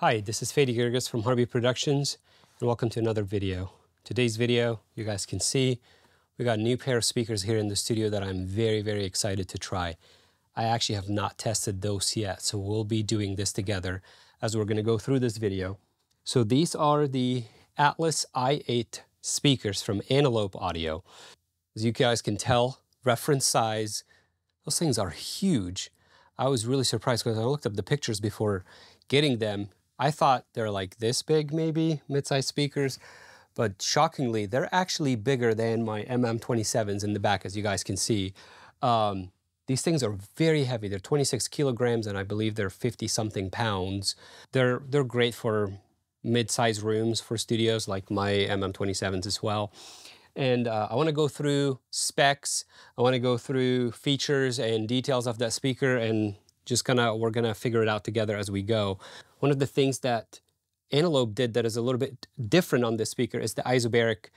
Hi, this is Fady Gergis from Harvey Productions, and welcome to another video. Today's video, you guys can see, we got a new pair of speakers here in the studio that I'm very excited to try. I actually have not tested those yet, so we'll be doing this together as we're gonna go through this video. So these are the Atlas i8 speakers from Antelope Audio. As you guys can tell, reference size, those things are huge. I was really surprised because I looked up the pictures before getting them. I thought they're like this big, maybe, mid-sized speakers, but shockingly, they're actually bigger than my MM27s in the back, as you guys can see. These things are very heavy. They're 26 kilograms, and I believe they're 50-something pounds. They're great for mid-sized rooms for studios, like my MM27s as well. And I want to go through specs. I want to go through features and details of that speaker, and just we're gonna figure it out together as we go. One of the things that Antelope did that is a little bit different on this speaker is the isobaric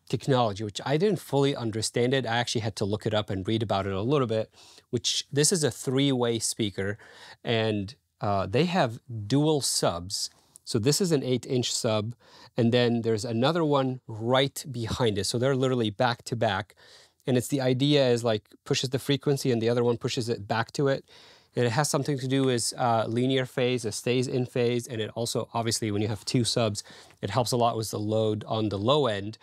technology, which I didn't fully understand it. I actually had to look it up and read about it a little bit, which this is a three-way speaker, and they have dual subs. So this is an 8-inch sub, and then there's another one right behind it. So they're literally back to back. And it's the idea is like pushes the frequency and the other one pushes it back to it. And it has something to do with linear phase, it stays in phase, and it also, obviously, when you have two subs, it helps a lot with the load on the low end,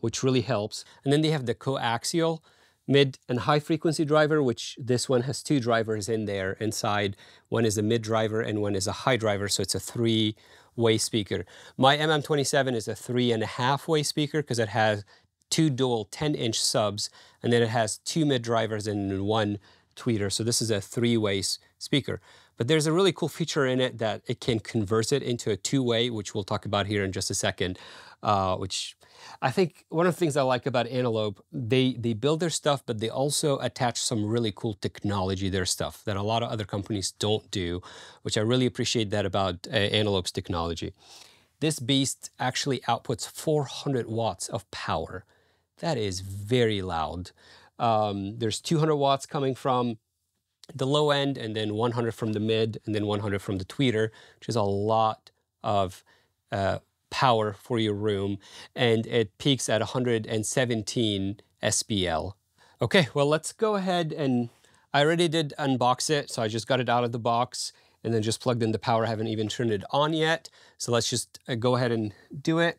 which really helps. And then they have the coaxial mid and high frequency driver, which this one has two drivers in there inside. One is a mid driver and one is a high driver, so it's a three-way speaker. My MM27 is a 3.5-way speaker because it has two dual 10-inch subs, and then it has two mid drivers and one tweeter. So this is a three-way speaker. But there's a really cool feature in it that it can convert it into a two-way, which we'll talk about here in just a second, which I think one of the things I like about Antelope, they build their stuff, but they also attach some really cool technology to their stuff that a lot of other companies don't do, which I really appreciate that about Antelope's technology. This beast actually outputs 400 watts of power. That is very loud. There's 200 watts coming from the low end, and then 100 from the mid, and then 100 from the tweeter, which is a lot of power for your room, and it peaks at 117 SPL. Okay, well, let's go ahead, and I already did unbox it, so I just got it out of the box and then just plugged in the power. I haven't even turned it on yet, so let's just go ahead and do it.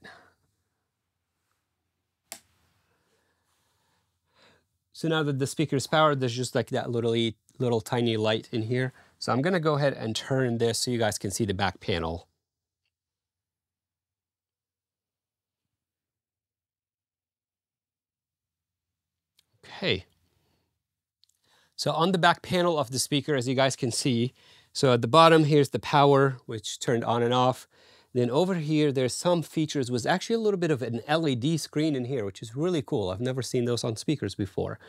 So now that the speaker is powered, there's just like that little tiny light in here. So I'm gonna go ahead and turn this so you guys can see the back panel. Okay. So on the back panel of the speaker, as you guys can see, so at the bottom, here's the power, which turned on and off. Then over here, there's some features with actually a little bit of an LED screen in here, which is really cool. I've never seen those on speakers before.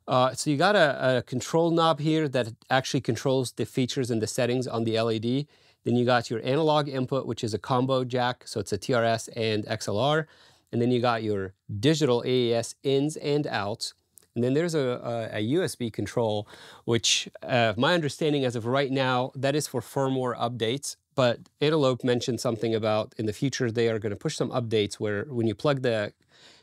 So you got a control knob here that actually controls the features and the settings on the LED. Then you got your analog input, which is a combo jack. So it's a TRS and XLR. And then you got your digital AAS ins and outs. And then there's a USB control, which my understanding as of right now, that is for firmware updates. But Antelope mentioned something about in the future they are going to push some updates where when you plug the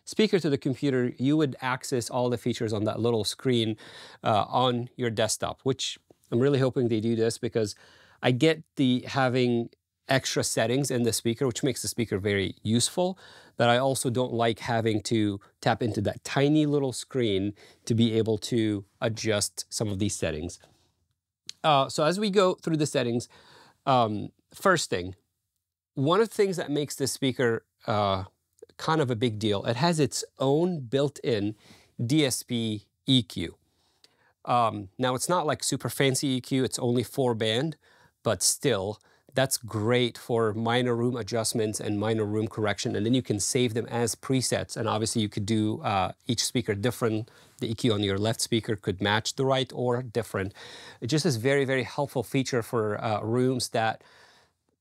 speaker to the computer, you would access all the features on that little screen on your desktop, which I'm really hoping they do this because I get the having extra settings in the speaker, which makes the speaker very useful, but I also don't like having to tap into that tiny little screen to be able to adjust some of these settings. So as we go through the settings, first thing, one of the things that makes this speaker kind of a big deal, it has its own built-in DSP EQ. Now, it's not like super fancy EQ, it's only 4-band, but still, that's great for minor room adjustments and minor room correction, and then you can save them as presets, and obviously you could do each speaker different. The EQ on your left speaker could match the right or different. It just is very helpful feature for rooms that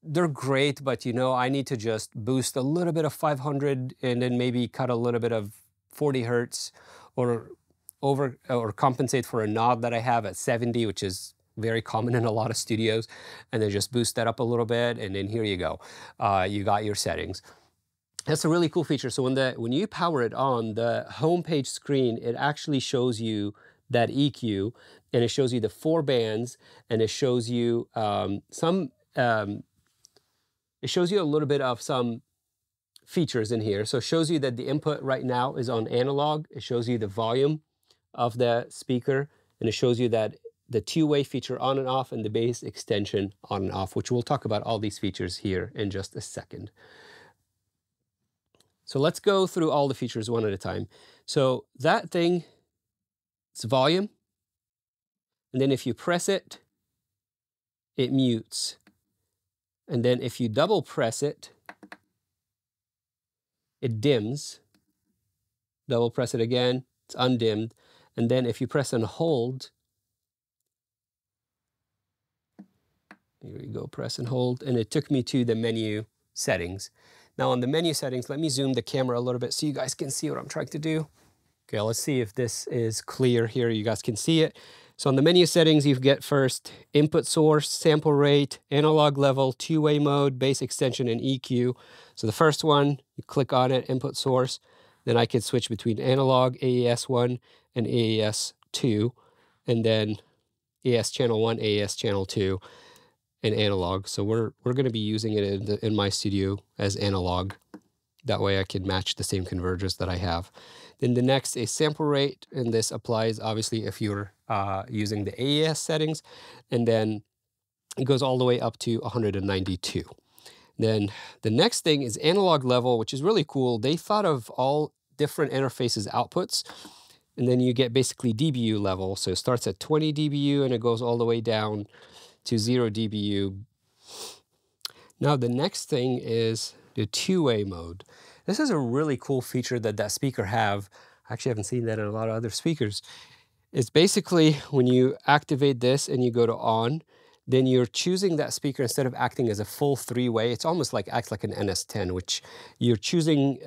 they're great, but you know, I need to just boost a little bit of 500 and then maybe cut a little bit of 40 hertz or compensate for a knob that I have at 70, which is very common in a lot of studios, and then just boost that up a little bit, and then here you go. You got your settings. That's a really cool feature. So when you power it on, the homepage screen, it actually shows you that EQ, and it shows you the 4 bands, and it shows you it shows you a little bit of some features in here. So it shows you that the input right now is on analog. It shows you the volume of the speaker, and it shows you that the two-way feature on and off, and the bass extension on and off, which we'll talk about all these features here in just a second. So let's go through all the features one at a time. So that thing, it's volume, and then if you press it, it mutes. And then if you double press it, it dims. Double press it again, it's undimmed. And then if you press and hold, here we go, press and hold, and it took me to the menu settings. Now on the menu settings, let me zoom the camera a little bit so you guys can see what I'm trying to do. Okay, let's see if this is clear here. You guys can see it. So on the menu settings, you get first input source, sample rate, analog level, two-way mode, bass extension, and EQ. So the first one, you click on it, input source. Then I can switch between analog, AES1, and AES2, and then AES channel 1, AES channel 2, and analog. So we're going to be using it in my studio as analog. That way I can match the same convergers that I have. Then the next is sample rate, and this applies obviously if you're using the AES settings, and then it goes all the way up to 192. Then the next thing is analog level, which is really cool. They thought of all different interfaces outputs, and then you get basically dBu level. So it starts at 20 dBu and it goes all the way down to 0 dBu. Now the next thing is the two-way mode. This is a really cool feature that speaker have. I actually haven't seen that in a lot of other speakers. It's basically when you activate this and you go to on, then you're choosing that speaker instead of acting as a full three-way. It's almost like acts like an NS10, which you're choosing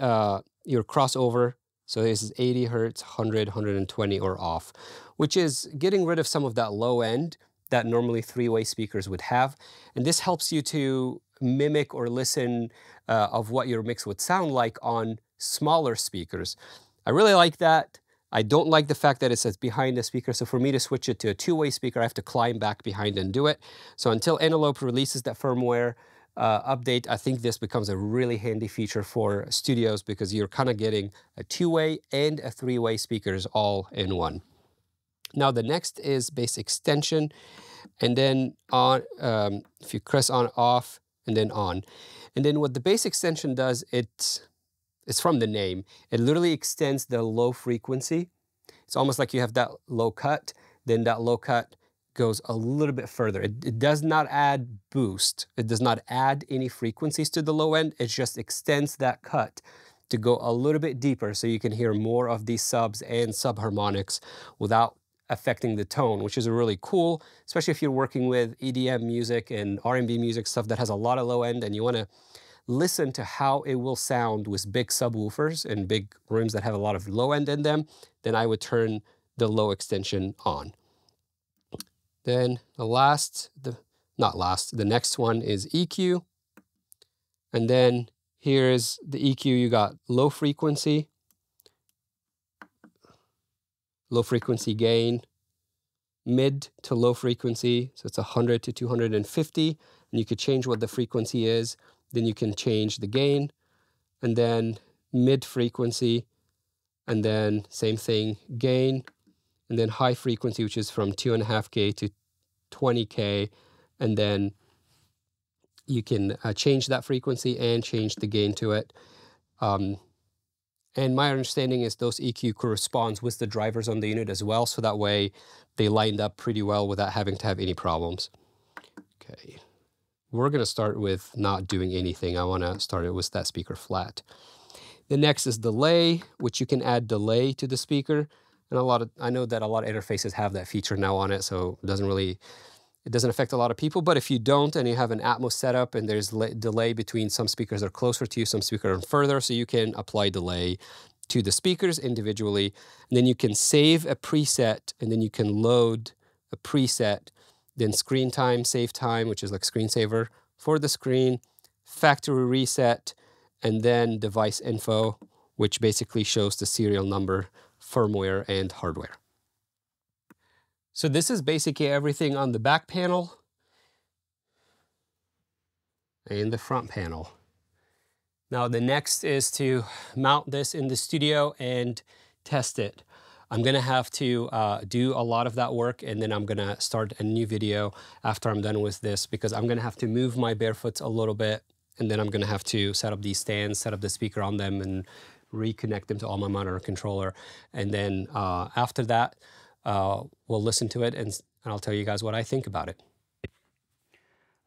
your crossover. So this is 80 hertz, 100, 120, or off, which is getting rid of some of that low end that normally three-way speakers would have. And this helps you to mimic or listen of what your mix would sound like on smaller speakers. I really like that. I don't like the fact that it says behind the speaker. So for me to switch it to a two-way speaker, I have to climb back behind and do it. So until Antelope releases that firmware update, I think this becomes a really handy feature for studios because you're kind of getting a two-way and a three-way speakers all in one. Now the next is bass extension, and then on, if you press on, off, and then on. And then what the bass extension does, it's from the name. It literally extends the low frequency. It's almost like you have that low cut, then that low cut goes a little bit further. It does not add boost. It does not add any frequencies to the low end. It just extends that cut to go a little bit deeper so you can hear more of these subs and subharmonics without affecting the tone, which is really cool, especially if you're working with EDM music and R&B music, stuff that has a lot of low end, and you want to listen to how it will sound with big subwoofers and big rooms that have a lot of low end in them. Then I would turn the low extension on. Then the next one is EQ. And then here's the EQ. You got low frequency gain, mid to low frequency. So it's 100 to 250. And you could change what the frequency is. Then you can change the gain, and then mid frequency, and then same thing, gain, and then high frequency, which is from 2.5K to 20K, and then you can change that frequency and change the gain to it. And my understanding is those EQ corresponds with the drivers on the unit as well, so that way they lined up pretty well without having to have any problems. Okay. We're going to start with not doing anything. I want to start it with that speaker flat. The next is delay, which you can add delay to the speaker. And I know that a lot of interfaces have that feature now on it, so it doesn't affect a lot of people. But if you don't and you have an Atmos setup and there's delay between some speakers that are closer to you, some speakers are further, so you can apply delay to the speakers individually. And then you can save a preset, and then you can load a preset then screen time, save time, which is like screensaver for the screen, factory reset, and then device info, which basically shows the serial number, firmware, and hardware. So this is basically everything on the back panel and the front panel. Now the next is to mount this in the studio and test it. I'm gonna have to do a lot of that work, and then I'm gonna start a new video after I'm done with this, because I'm gonna have to move my barefoots a little bit, and then I'm gonna have to set up these stands, set up the speaker on them, and reconnect them to all my monitor controller. And then after that, we'll listen to it, and I'll tell you guys what I think about it.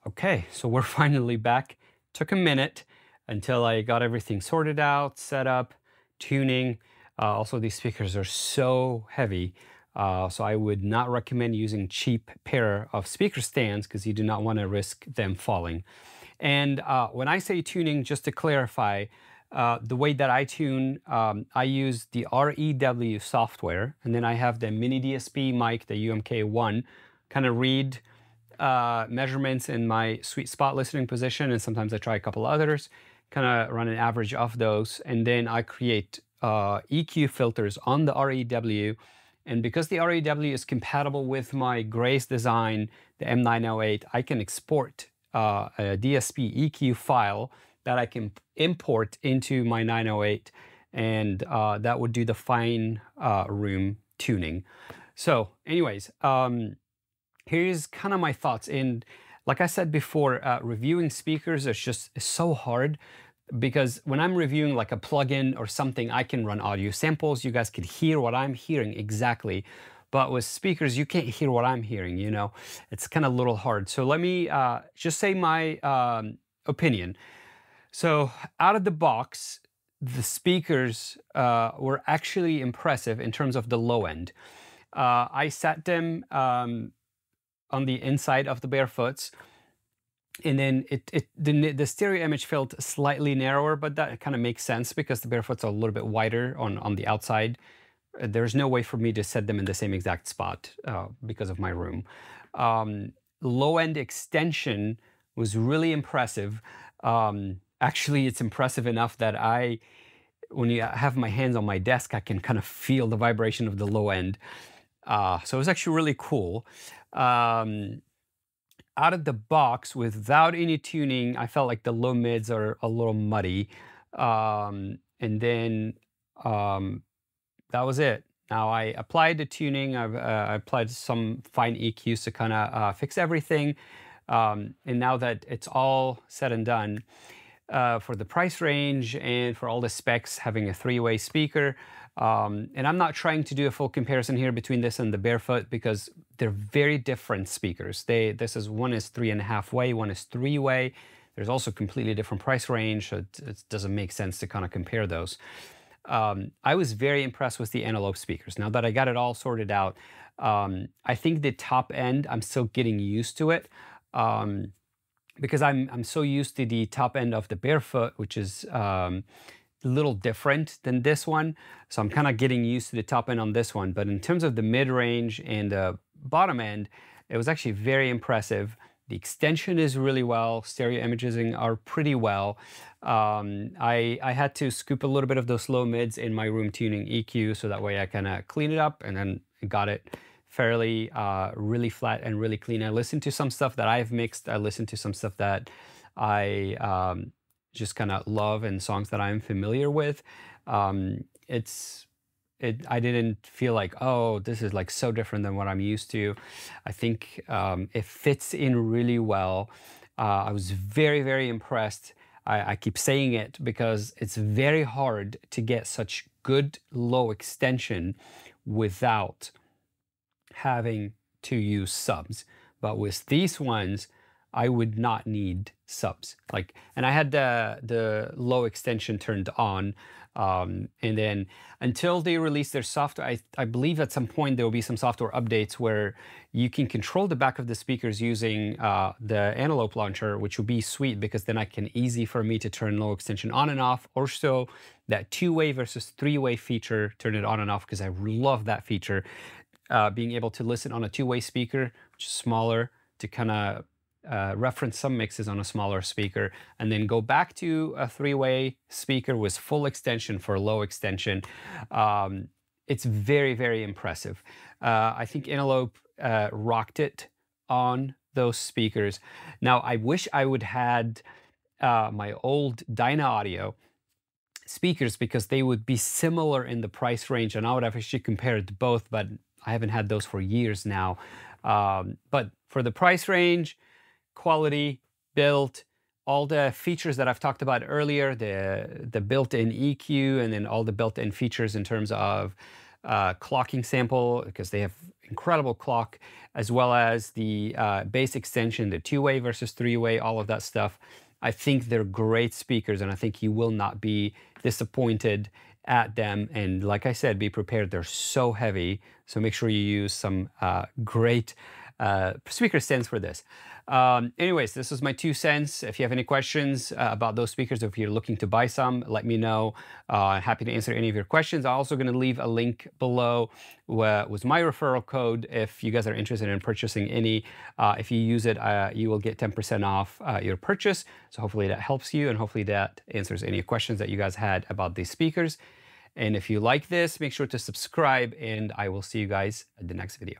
Okay, so we're finally back. Took a minute until I got everything sorted out, set up, tuning. Also, these speakers are so heavy, so I would not recommend using cheap pair of speaker stands, because you do not want to risk them falling. And when I say tuning, just to clarify, the way that I tune, I use the REW software, and then I have the mini DSP mic, the UMK1, kind of read measurements in my sweet spot listening position, and sometimes I try a couple others, kind of run an average of those, and then I create EQ filters on the REW. And because the REW is compatible with my Grace design, the M908, I can export a DSP EQ file that I can import into my 908, and that would do the fine room tuning. So anyways, here's kind of my thoughts. And like I said before, reviewing speakers is so hard, because when I'm reviewing like a plugin or something, I can run audio samples. You guys could hear what I'm hearing exactly. But with speakers, you can't hear what I'm hearing, you know? It's kind of a little hard. So let me just say my opinion. So out of the box, the speakers were actually impressive in terms of the low end. I sat them on the inside of the barefoots, and then the stereo image felt slightly narrower, but that kind of makes sense because the barefoots are a little bit wider on the outside. There's no way for me to set them in the same exact spot because of my room. Low end extension was really impressive. Actually, it's impressive enough that when you have my hands on my desk, I can kind of feel the vibration of the low end. So it was actually really cool. Out of the box, without any tuning, I felt like the low mids are a little muddy. And then that was it. Now I applied the tuning. I applied some fine EQs to kind of fix everything. And now that it's all said and done, for the price range and for all the specs, having a 3-way speaker, and I'm not trying to do a full comparison here between this and the Barefoot, because they're very different speakers. One is 3.5-way, one is 3-way. There's also completely different price range, so it doesn't make sense to kind of compare those. I was very impressed with the Antelope speakers. Now that I got it all sorted out, I think the top end, I'm still getting used to it. Because I'm so used to the top end of the Barefoot, which is a little different than this one. So I'm kind of getting used to the top end on this one. But in terms of the mid-range and the bottom end, it was actually very impressive. The extension is really well. Stereo imaging are pretty well. I had to scoop a little bit of those low mids in my room tuning EQ, so that way I kind of clean it up, and then got it fairly really flat and really clean. I listened to some stuff that I've mixed. I listened to some stuff that I just kind of love and songs that I'm familiar with. I didn't feel like, oh, this is like so different than what I'm used to. I think it fits in really well. I was very, very impressed. I keep saying it because it's very hard to get such good low extension without having to use subs. But with these ones, I would not need subs. And I had the low extension turned on, and then until they release their software, I believe at some point there will be some software updates where you can control the back of the speakers using the Antelope launcher, which will be sweet, because then I can easy for me to turn low extension on and off. Also, that 2-way versus 3-way feature, turn it on and off, because I love that feature. Being able to listen on a 2-way speaker just smaller, to kind of reference some mixes on a smaller speaker, and then go back to a 3-way speaker with full extension for low extension. It's very, very impressive. I think Antelope rocked it on those speakers. Now, I wish I would had my old Dyna-Audio speakers, because they would be similar in the price range, and I would have actually compared both, but I haven't had those for years now. But for the price range, quality, build, all the features that I've talked about earlier, the built-in EQ, and then all the built-in features in terms of clocking sample, because they have incredible clock, as well as the bass extension, the 2-way versus 3-way, all of that stuff. I think they're great speakers, and I think you will not be disappointed at them. And like I said, be prepared. They're so heavy, so make sure you use some great speaker stands for this. Anyways, this is my 2 cents. If you have any questions about those speakers, if you're looking to buy some, let me know. Happy to answer any of your questions. I'm also going to leave a link below with my referral code if you guys are interested in purchasing any. If you use it, you will get 10% off your purchase. So hopefully that helps you, and hopefully that answers any questions that you guys had about these speakers. And if you like this, make sure to subscribe, and I will see you guys at the next video.